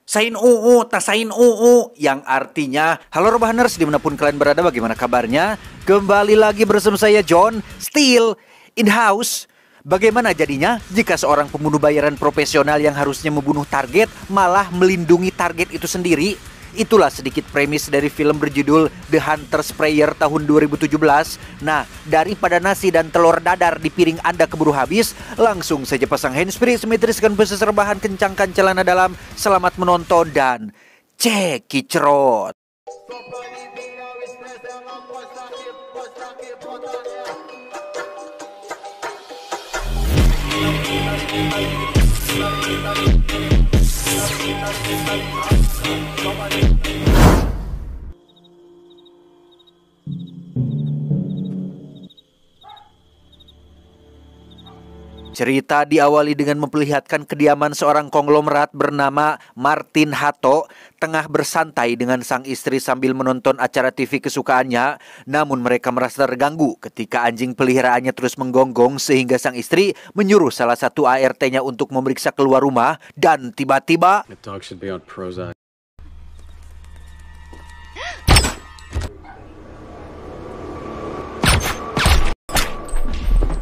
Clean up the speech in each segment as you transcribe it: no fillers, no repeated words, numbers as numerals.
Sain UU, tasain UU, yang artinya halo Robahaners dimanapun kalian berada, bagaimana kabarnya? Kembali lagi bersama saya John, still in house. Bagaimana jadinya jika seorang pembunuh bayaran profesional yang harusnya membunuh target malah melindungi target itu sendiri? Itulah sedikit premis dari film berjudul The Hunter's Prayer tahun 2017. Nah, daripada nasi dan telur dadar di piring Anda keburu habis, langsung saja pasang handsfree, simetriskan besi serbahan, kencangkan celana dalam. Selamat menonton dan cekicrot. Cerita diawali dengan memperlihatkan kediaman seorang konglomerat bernama Martin Hatto tengah bersantai dengan sang istri sambil menonton acara TV kesukaannya. Namun mereka merasa terganggu ketika anjing peliharaannya terus menggonggong sehingga sang istri menyuruh salah satu ART-nya untuk memeriksa keluar rumah dan tiba-tiba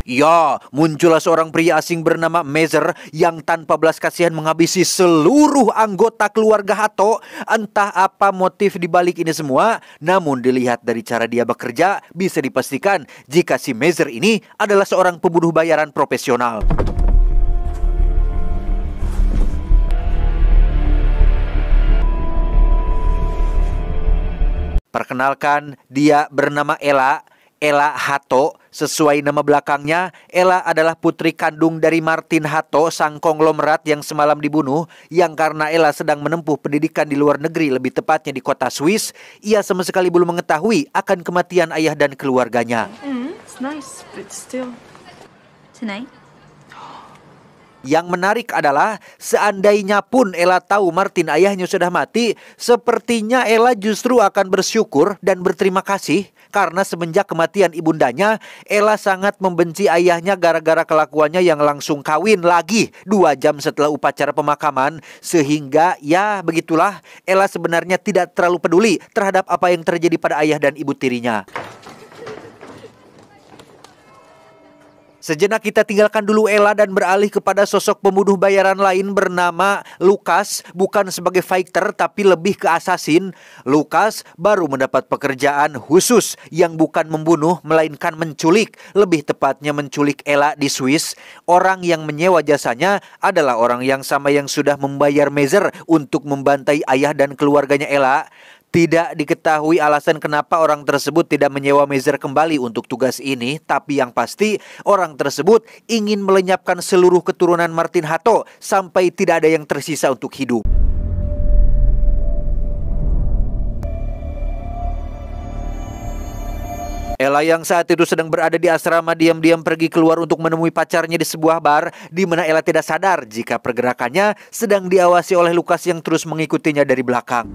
ya, muncullah seorang pria asing bernama Mezer yang tanpa belas kasihan menghabisi seluruh anggota keluarga Hatto. Entah apa motif dibalik ini semua, namun dilihat dari cara dia bekerja, bisa dipastikan jika si Mezer ini adalah seorang pembunuh bayaran profesional. Perkenalkan, dia bernama Ella Hatto. Sesuai nama belakangnya, Ella adalah putri kandung dari Martin Hatto, sang konglomerat yang semalam dibunuh. Yang karena Ella sedang menempuh pendidikan di luar negeri, lebih tepatnya di kota Swiss, ia sama sekali belum mengetahui akan kematian ayah dan keluarganya. It's nice, but still. Tonight? Yang menarik adalah seandainya pun Ella tahu Martin ayahnya sudah mati, sepertinya Ella justru akan bersyukur dan berterima kasih karena semenjak kematian ibundanya, Ella sangat membenci ayahnya gara-gara kelakuannya yang langsung kawin lagi 2 jam setelah upacara pemakaman. Sehingga ya begitulah, Ella sebenarnya tidak terlalu peduli terhadap apa yang terjadi pada ayah dan ibu tirinya. Sejenak kita tinggalkan dulu Ella dan beralih kepada sosok pembunuh bayaran lain bernama Lucas. Bukan sebagai fighter tapi lebih ke assassin. Lucas baru mendapat pekerjaan khusus yang bukan membunuh melainkan menculik. Lebih tepatnya menculik Ella di Swiss. Orang yang menyewa jasanya adalah orang yang sama yang sudah membayar Mezer untuk membantai ayah dan keluarganya Ella. Tidak diketahui alasan kenapa orang tersebut tidak menyewa Mezer kembali untuk tugas ini, tapi yang pasti orang tersebut ingin melenyapkan seluruh keturunan Martin Hatto sampai tidak ada yang tersisa untuk hidup. Ella yang saat itu sedang berada di asrama diam-diam pergi keluar untuk menemui pacarnya di sebuah bar, di mana Ella tidak sadar jika pergerakannya sedang diawasi oleh Lucas yang terus mengikutinya dari belakang.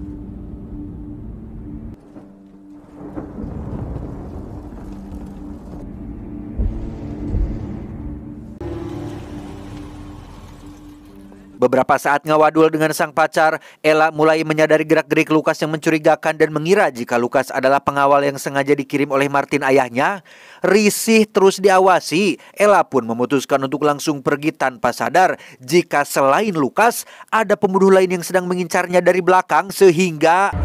Beberapa saat ngawadul dengan sang pacar, Ella mulai menyadari gerak-gerik Lucas yang mencurigakan dan mengira jika Lucas adalah pengawal yang sengaja dikirim oleh Martin ayahnya. Risih terus diawasi, Ella pun memutuskan untuk langsung pergi tanpa sadar jika selain Lucas, ada pembunuh lain yang sedang mengincarnya dari belakang sehingga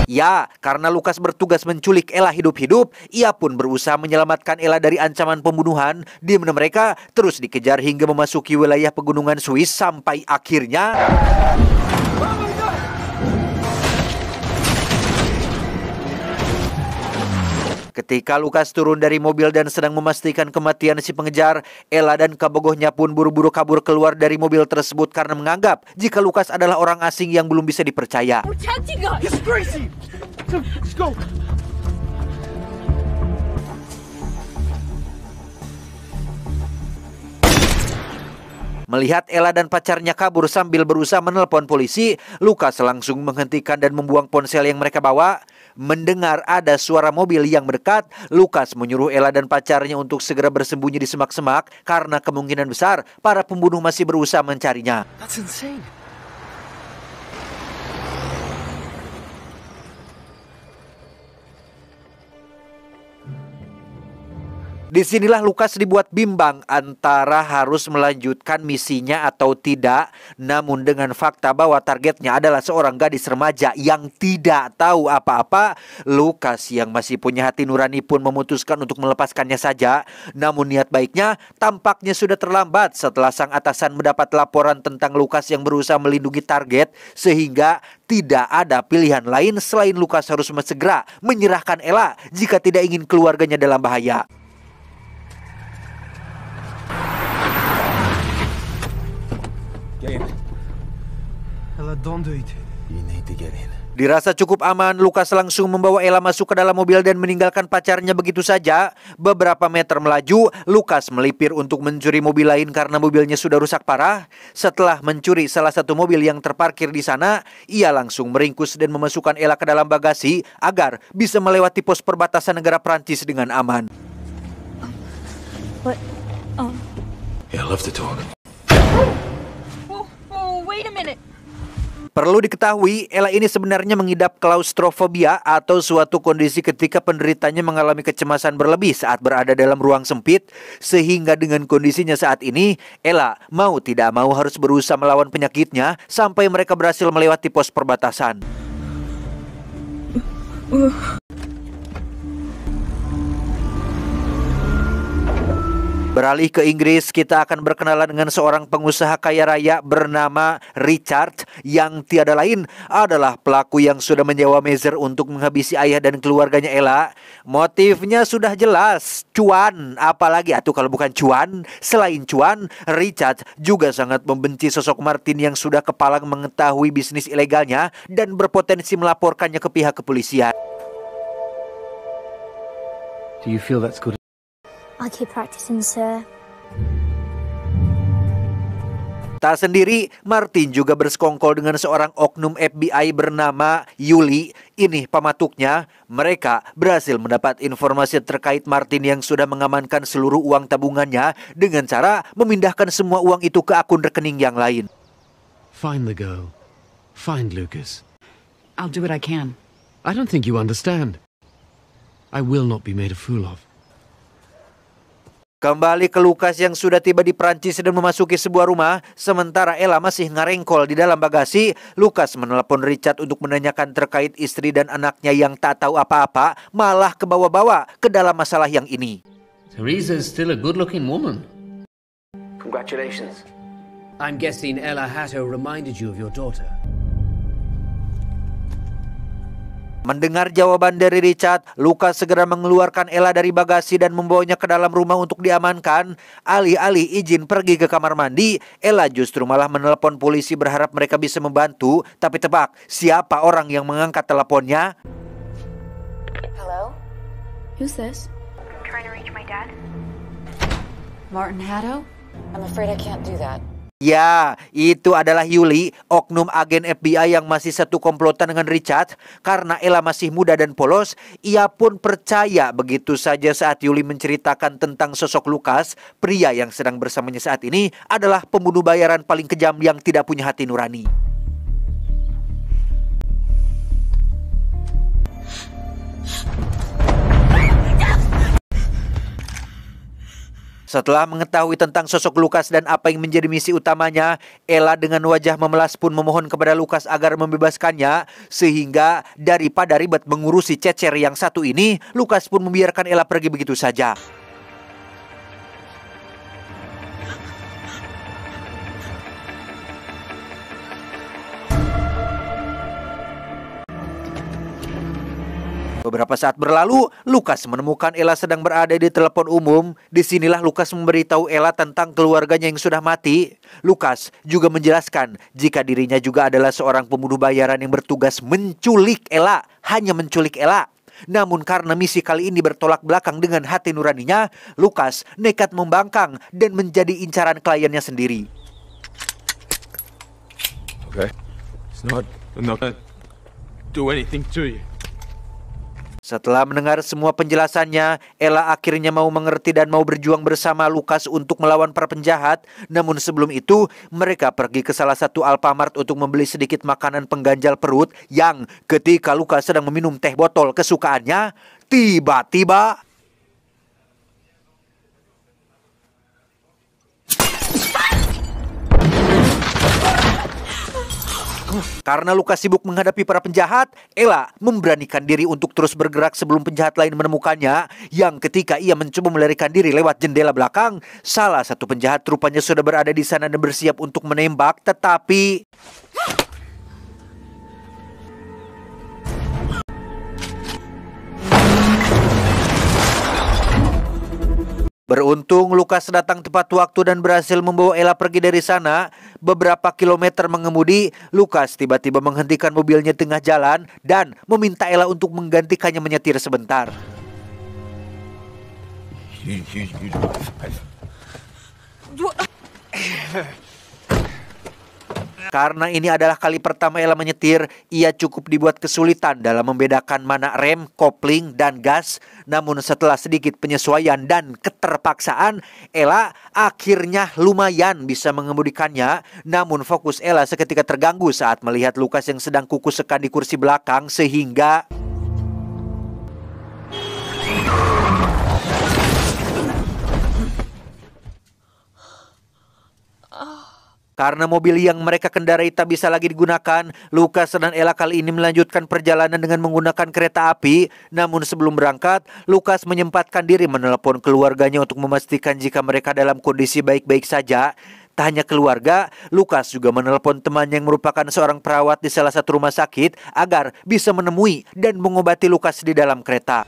ya, karena Lucas bertugas menculik Ella hidup-hidup, ia pun berusaha menyelamatkan Ella dari ancaman pembunuhan, di mana mereka terus dikejar hingga memasuki wilayah pegunungan Swiss sampai akhirnya ketika Lucas turun dari mobil dan sedang memastikan kematian si pengejar, Ella dan kabogohnya pun buru-buru kabur keluar dari mobil tersebut karena menganggap jika Lucas adalah orang asing yang belum bisa dipercaya. Melihat Ella dan pacarnya kabur sambil berusaha menelpon polisi, Lukas langsung menghentikan dan membuang ponsel yang mereka bawa. Mendengar ada suara mobil yang mendekat, Lukas menyuruh Ella dan pacarnya untuk segera bersembunyi di semak-semak karena kemungkinan besar para pembunuh masih berusaha mencarinya. That's insane. Disinilah Lukas dibuat bimbang antara harus melanjutkan misinya atau tidak. Namun dengan fakta bahwa targetnya adalah seorang gadis remaja yang tidak tahu apa-apa, Lukas yang masih punya hati nurani pun memutuskan untuk melepaskannya saja. Namun niat baiknya tampaknya sudah terlambat setelah sang atasan mendapat laporan tentang Lukas yang berusaha melindungi target, sehingga tidak ada pilihan lain selain Lukas harus segera menyerahkan Ella jika tidak ingin keluarganya dalam bahaya. Get in. Ella, don't do it. You need to get in. Dirasa cukup aman, Lukas langsung membawa Ella masuk ke dalam mobil dan meninggalkan pacarnya begitu saja. Beberapa meter melaju, Lukas melipir untuk mencuri mobil lain karena mobilnya sudah rusak parah. Setelah mencuri salah satu mobil yang terparkir di sana, ia langsung meringkus dan memasukkan Ella ke dalam bagasi agar bisa melewati pos perbatasan negara Prancis dengan aman. What? Oh. Yeah, I love to talk. Oh, wait a minute. Perlu diketahui, Ella ini sebenarnya mengidap klaustrofobia atau suatu kondisi ketika penderitanya mengalami kecemasan berlebih saat berada dalam ruang sempit. Sehingga dengan kondisinya saat ini, Ella mau tidak mau harus berusaha melawan penyakitnya sampai mereka berhasil melewati pos perbatasan. Beralih ke Inggris, kita akan berkenalan dengan seorang pengusaha kaya raya bernama Richard yang tiada lain adalah pelaku yang sudah menyewa Mazer untuk menghabisi ayah dan keluarganya Ella. Motifnya sudah jelas, cuan. Apalagi atuh kalau bukan cuan. Selain cuan, Richard juga sangat membenci sosok Martin yang sudah kepalang mengetahui bisnis ilegalnya dan berpotensi melaporkannya ke pihak kepolisian. Do you feel that's good? I'll keep practicing, sir. Tak sendiri, Martin juga bersekongkol dengan seorang oknum FBI bernama Yuli. Ini pematuknya. Mereka berhasil mendapat informasi terkait Martin yang sudah mengamankan seluruh uang tabungannya dengan cara memindahkan semua uang itu ke akun rekening yang lain. Find the girl. Find Lucas. I'll do what I can. I don't think you understand. I will not be made a fool of. Kembali ke Lukas yang sudah tiba di Prancis dan memasuki sebuah rumah. Sementara Ella masih ngarengkol di dalam bagasi, Lukas menelepon Richard untuk menanyakan terkait istri dan anaknya yang tak tahu apa-apa, malah kebawa-bawa ke dalam masalah yang ini. Teresa is still a good-looking woman. Congratulations. I'm guessing Ella Hatto reminded you of your daughter. Mendengar jawaban dari Richard, Lukas segera mengeluarkan Ella dari bagasi dan membawanya ke dalam rumah untuk diamankan. Alih-alih izin pergi ke kamar mandi, Ella justru malah menelpon polisi berharap mereka bisa membantu. Tapi tebak, siapa orang yang mengangkat teleponnya? Hello? Who's this? I'm trying to reach my dad. Martin Hatto? I'm afraid I can't do that. Ya, itu adalah Yuli, oknum agen FBI yang masih satu komplotan dengan Richard. Karena Ella masih muda dan polos, ia pun percaya begitu saja saat Yuli menceritakan tentang sosok Lukas. Pria yang sedang bersamanya saat ini adalah pembunuh bayaran paling kejam yang tidak punya hati nurani. Setelah mengetahui tentang sosok Lukas dan apa yang menjadi misi utamanya, Ella dengan wajah memelas pun memohon kepada Lukas agar membebaskannya. Sehingga daripada ribet mengurusi cecer yang satu ini, Lukas pun membiarkan Ella pergi begitu saja. Beberapa saat berlalu, Lukas menemukan Ella sedang berada di telepon umum. Disinilah Lukas memberitahu Ella tentang keluarganya yang sudah mati. Lukas juga menjelaskan jika dirinya juga adalah seorang pembunuh bayaran yang bertugas menculik Ella, hanya menculik Ella. Namun karena misi kali ini bertolak belakang dengan hati nuraninya, Lukas nekat membangkang dan menjadi incaran kliennya sendiri. Okay. I'm not gonna do anything to you. Setelah mendengar semua penjelasannya, Ella akhirnya mau mengerti dan mau berjuang bersama Lucas untuk melawan para penjahat. Namun sebelum itu, mereka pergi ke salah satu Alfamart untuk membeli sedikit makanan pengganjal perut yang ketika Lucas sedang meminum teh botol kesukaannya, tiba-tiba karena Lucas sibuk menghadapi para penjahat, Ella memberanikan diri untuk terus bergerak sebelum penjahat lain menemukannya. Yang ketika ia mencoba melarikan diri lewat jendela belakang, salah satu penjahat rupanya sudah berada di sana dan bersiap untuk menembak, tetapi beruntung Lucas datang tepat waktu dan berhasil membawa Ella pergi dari sana. Beberapa kilometer mengemudi, Lucas tiba-tiba menghentikan mobilnya tengah jalan dan meminta Ella untuk menggantikannya menyetir sebentar. Karena ini adalah kali pertama Ella menyetir, ia cukup dibuat kesulitan dalam membedakan mana rem, kopling, dan gas. Namun setelah sedikit penyesuaian dan keterpaksaan, Ella akhirnya lumayan bisa mengemudikannya. Namun fokus Ella seketika terganggu saat melihat Lucas yang sedang kukusekan di kursi belakang sehingga karena mobil yang mereka kendarai tak bisa lagi digunakan, Lucas dan Ella kali ini melanjutkan perjalanan dengan menggunakan kereta api. Namun sebelum berangkat, Lucas menyempatkan diri menelepon keluarganya untuk memastikan jika mereka dalam kondisi baik-baik saja. Tak hanya keluarga, Lucas juga menelepon temannya yang merupakan seorang perawat di salah satu rumah sakit agar bisa menemui dan mengobati Lucas di dalam kereta.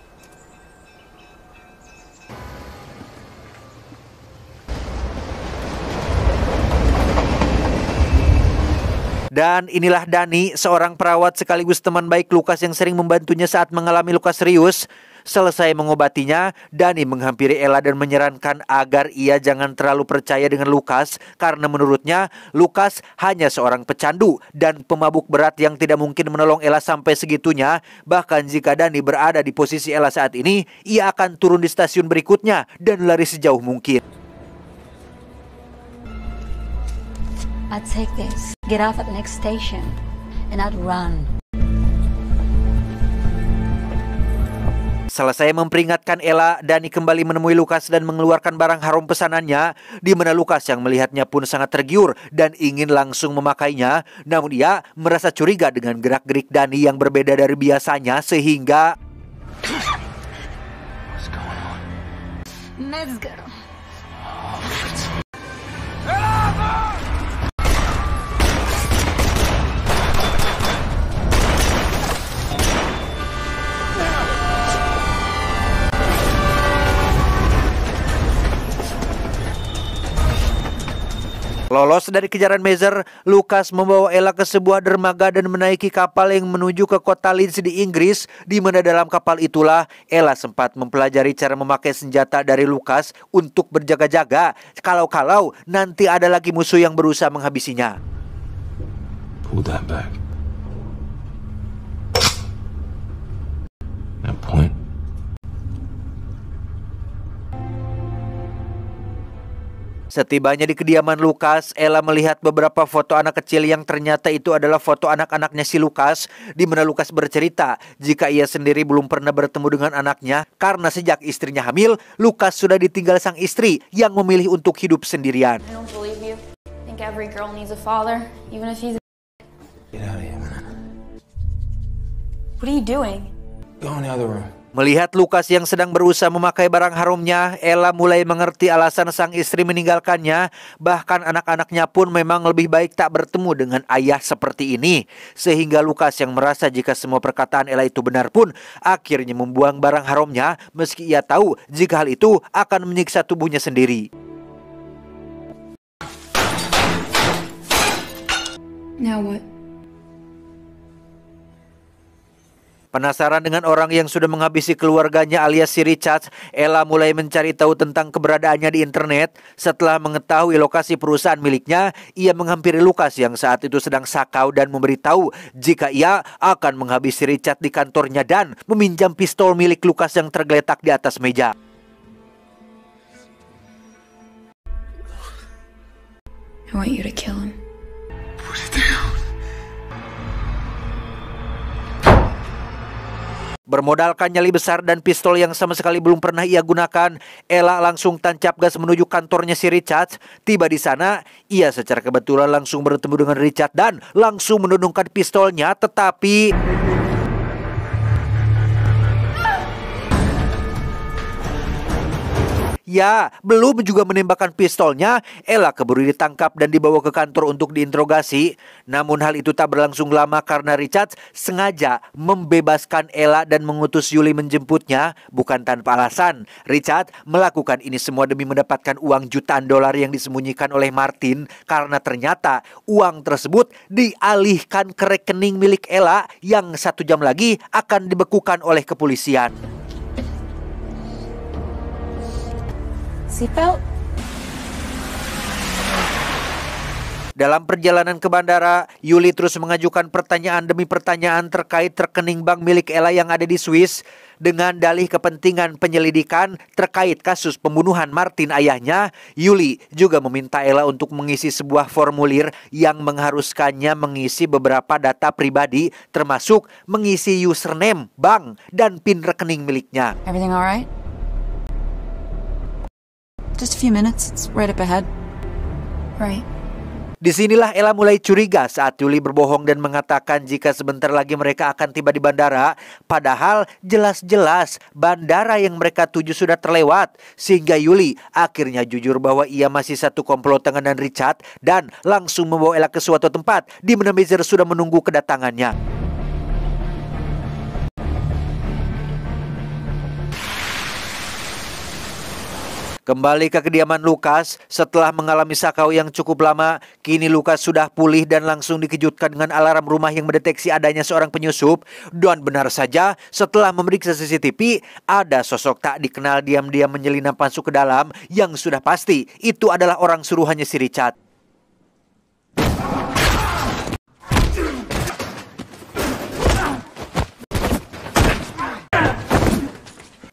Dan inilah Dani, seorang perawat sekaligus teman baik Lucas yang sering membantunya saat mengalami luka serius. Selesai mengobatinya, Dani menghampiri Ella dan menyarankan agar ia jangan terlalu percaya dengan Lucas karena menurutnya Lucas hanya seorang pecandu dan pemabuk berat yang tidak mungkin menolong Ella sampai segitunya. Bahkan jika Dani berada di posisi Ella saat ini, ia akan turun di stasiun berikutnya dan lari sejauh mungkin. I'd take this, get off at the next station, and I'd run. Selesai memperingatkan Ella, Dani kembali menemui Lucas dan mengeluarkan barang harum pesanannya, di mana Lucas yang melihatnya pun sangat tergiur dan ingin langsung memakainya. Namun ia merasa curiga dengan gerak-gerik Dani yang berbeda dari biasanya sehingga Let's go. lolos dari kejaran Mazer, Lucas membawa Ella ke sebuah dermaga dan menaiki kapal yang menuju ke kota Leeds di Inggris, di mana dalam kapal itulah Ella sempat mempelajari cara memakai senjata dari Lucas untuk berjaga-jaga kalau-kalau nanti ada lagi musuh yang berusaha menghabisinya. Pull that back. That point. Setibanya di kediaman Lucas, Ella melihat beberapa foto anak kecil yang ternyata itu adalah foto anak-anaknya si Lucas, di mana Lucas bercerita jika ia sendiri belum pernah bertemu dengan anaknya karena sejak istrinya hamil, Lucas sudah ditinggal sang istri yang memilih untuk hidup sendirian. I don't believe you. I think every girl needs a father, even if he's a... Get out of here, man. What are you doing? Go in the other room. Melihat Lucas yang sedang berusaha memakai barang harumnya, Ella mulai mengerti alasan sang istri meninggalkannya. Bahkan anak-anaknya pun memang lebih baik tak bertemu dengan ayah seperti ini. Sehingga Lucas yang merasa jika semua perkataan Ella itu benar pun akhirnya membuang barang harumnya, meski ia tahu jika hal itu akan menyiksa tubuhnya sendiri. Now what? Penasaran dengan orang yang sudah menghabisi keluarganya alias si Richard, Ella mulai mencari tahu tentang keberadaannya di internet. Setelah mengetahui lokasi perusahaan miliknya, ia menghampiri Lucas yang saat itu sedang sakau dan memberitahu jika ia akan menghabisi Richard di kantornya dan meminjam pistol milik Lucas yang tergeletak di atas meja. I want you to kill him. Put it down. Bermodalkan nyali besar dan pistol yang sama sekali belum pernah ia gunakan, Ella langsung tancap gas menuju kantornya si Richard. Tiba di sana, ia secara kebetulan langsung bertemu dengan Richard dan langsung menodongkan pistolnya, tetapi ya, belum juga menembakkan pistolnya, Ella keburu ditangkap dan dibawa ke kantor untuk diinterogasi. Namun hal itu tak berlangsung lama karena Richard sengaja membebaskan Ella dan mengutus Yuli menjemputnya, bukan tanpa alasan. Richard melakukan ini semua demi mendapatkan uang jutaan dolar yang disembunyikan oleh Martin, karena ternyata uang tersebut dialihkan ke rekening milik Ella yang 1 jam lagi akan dibekukan oleh kepolisian. Seatbelt? Dalam perjalanan ke bandara, Yuli terus mengajukan pertanyaan demi pertanyaan terkait rekening bank milik Ella yang ada di Swiss dengan dalih kepentingan penyelidikan terkait kasus pembunuhan Martin ayahnya. Yuli juga meminta Ella untuk mengisi sebuah formulir yang mengharuskannya mengisi beberapa data pribadi, termasuk mengisi username, bank, dan PIN rekening miliknya. Everything all right? Just a few minutes. It's right up ahead. Right. Disinilah Ella mulai curiga saat Yuli berbohong dan mengatakan jika sebentar lagi mereka akan tiba di bandara. Padahal jelas-jelas bandara yang mereka tuju sudah terlewat. Sehingga Yuli akhirnya jujur bahwa ia masih satu komplotan dengan Richard dan langsung membawa Ella ke suatu tempat di mana Mazer sudah menunggu kedatangannya. Kembali ke kediaman Lucas, setelah mengalami sakau yang cukup lama, kini Lucas sudah pulih dan langsung dikejutkan dengan alarm rumah yang mendeteksi adanya seorang penyusup. Dan benar saja, setelah memeriksa CCTV, ada sosok tak dikenal diam-diam menyelinap masuk ke dalam, yang sudah pasti itu adalah orang suruhannya si Richard.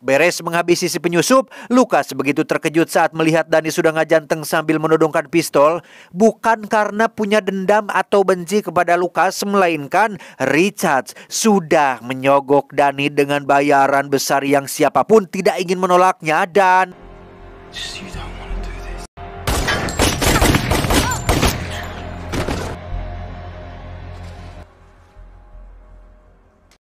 Beres menghabisi si penyusup, Lucas begitu terkejut saat melihat Dani sudah ngajanteng sambil menodongkan pistol. Bukan karena punya dendam atau benci kepada Lucas, melainkan Richard sudah menyogok Dani dengan bayaran besar yang siapapun tidak ingin menolaknya dan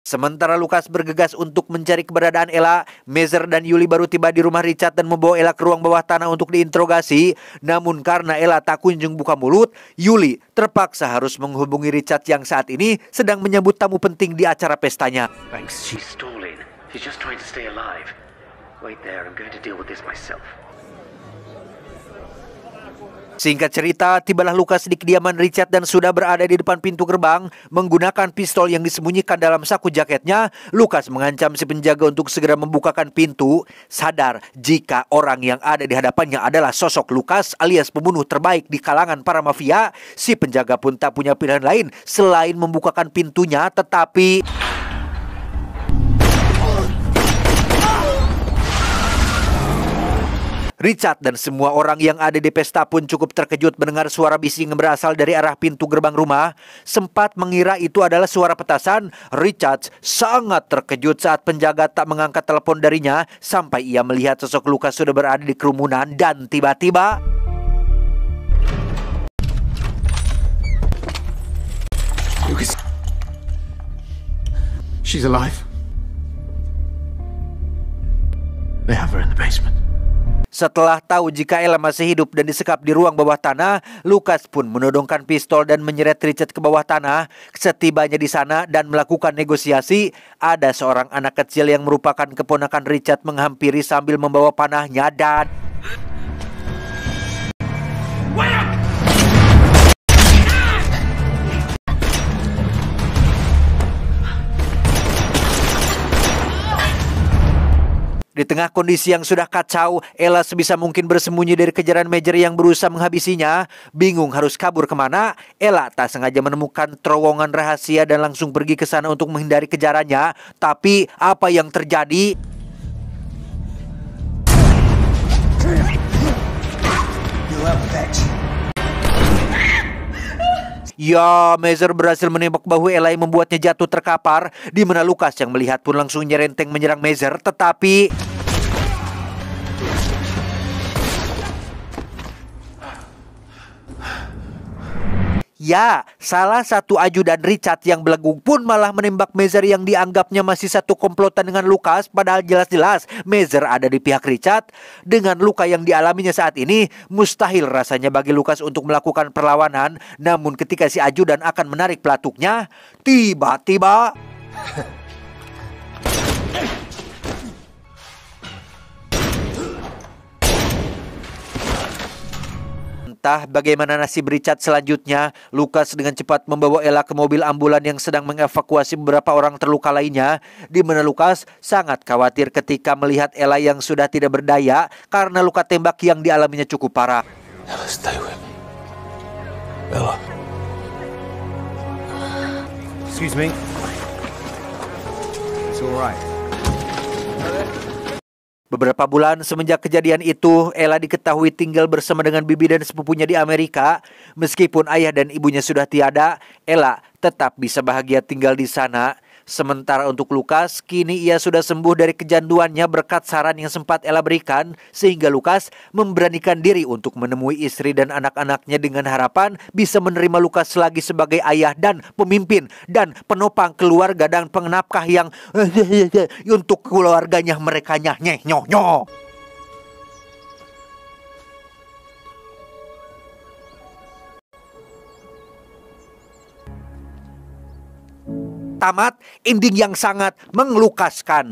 sementara Lucas bergegas untuk mencari keberadaan Ella, Mazer dan Yuli baru tiba di rumah Richard dan membawa Ella ke ruang bawah tanah untuk diinterogasi. Namun karena Ella tak kunjung buka mulut, Yuli terpaksa harus menghubungi Richard yang saat ini sedang menyambut tamu penting di acara pestanya. Thanks. She's stalling. She's just trying to stay alive. Wait there, I'm going to deal with this myself. Singkat cerita, tibalah Lucas di kediaman Richard dan sudah berada di depan pintu gerbang. Menggunakan pistol yang disembunyikan dalam saku jaketnya, Lucas mengancam si penjaga untuk segera membukakan pintu. Sadar jika orang yang ada di hadapannya adalah sosok Lucas alias pembunuh terbaik di kalangan para mafia, si penjaga pun tak punya pilihan lain selain membukakan pintunya. Tetapi Richard dan semua orang yang ada di pesta pun cukup terkejut mendengar suara bising yang berasal dari arah pintu gerbang rumah. Sempat mengira itu adalah suara petasan, Richard sangat terkejut saat penjaga tak mengangkat telepon darinya sampai ia melihat sosok Lucas sudah berada di kerumunan dan tiba-tiba Lucas. She's alive. They have her in the basement. Setelah tahu jika Ella masih hidup dan disekap di ruang bawah tanah, Lucas pun menodongkan pistol dan menyeret Richard ke bawah tanah. Setibanya di sana dan melakukan negosiasi, ada seorang anak kecil yang merupakan keponakan Richard menghampiri sambil membawa panahnya dan Di tengah kondisi yang sudah kacau, Ella sebisa mungkin bersembunyi dari kejaran Major yang berusaha menghabisinya. Bingung harus kabur kemana, Ella tak sengaja menemukan terowongan rahasia dan langsung pergi ke sana untuk menghindari kejarannya. Tapi apa yang terjadi? Ya, Major berhasil menembak bahu Ella yang membuatnya jatuh terkapar, di mana Lucas yang melihat pun langsung nyerenteng menyerang Major, tetapi ya, salah satu ajudan Richard yang belagu pun malah menembak Major yang dianggapnya masih satu komplotan dengan Lucas, padahal jelas-jelas Major ada di pihak Richard. Dengan luka yang dialaminya saat ini, mustahil rasanya bagi Lucas untuk melakukan perlawanan. Namun ketika si ajudan akan menarik pelatuknya, tiba-tiba entah bagaimana nasib Richard selanjutnya, Lucas dengan cepat membawa Ella ke mobil ambulan yang sedang mengevakuasi beberapa orang terluka lainnya, di mana Lucas sangat khawatir ketika melihat Ella yang sudah tidak berdaya karena luka tembak yang dialaminya cukup parah. Ella, stay with me. Ella. Excuse me. It's all right. Beberapa bulan semenjak kejadian itu, Ella diketahui tinggal bersama dengan bibi dan sepupunya di Amerika. Meskipun ayah dan ibunya sudah tiada, Ella tetap bisa bahagia tinggal di sana. Sementara untuk Lucas, kini ia sudah sembuh dari kecanduannya berkat saran yang sempat Ella berikan, sehingga Lucas memberanikan diri untuk menemui istri dan anak-anaknya dengan harapan bisa menerima Lucas lagi sebagai ayah dan pemimpin dan penopang keluarga dan pengenapkah yang untuk keluarganya mereka nyeh nyoh nyoh. Tamat ending yang sangat mengelukaskan.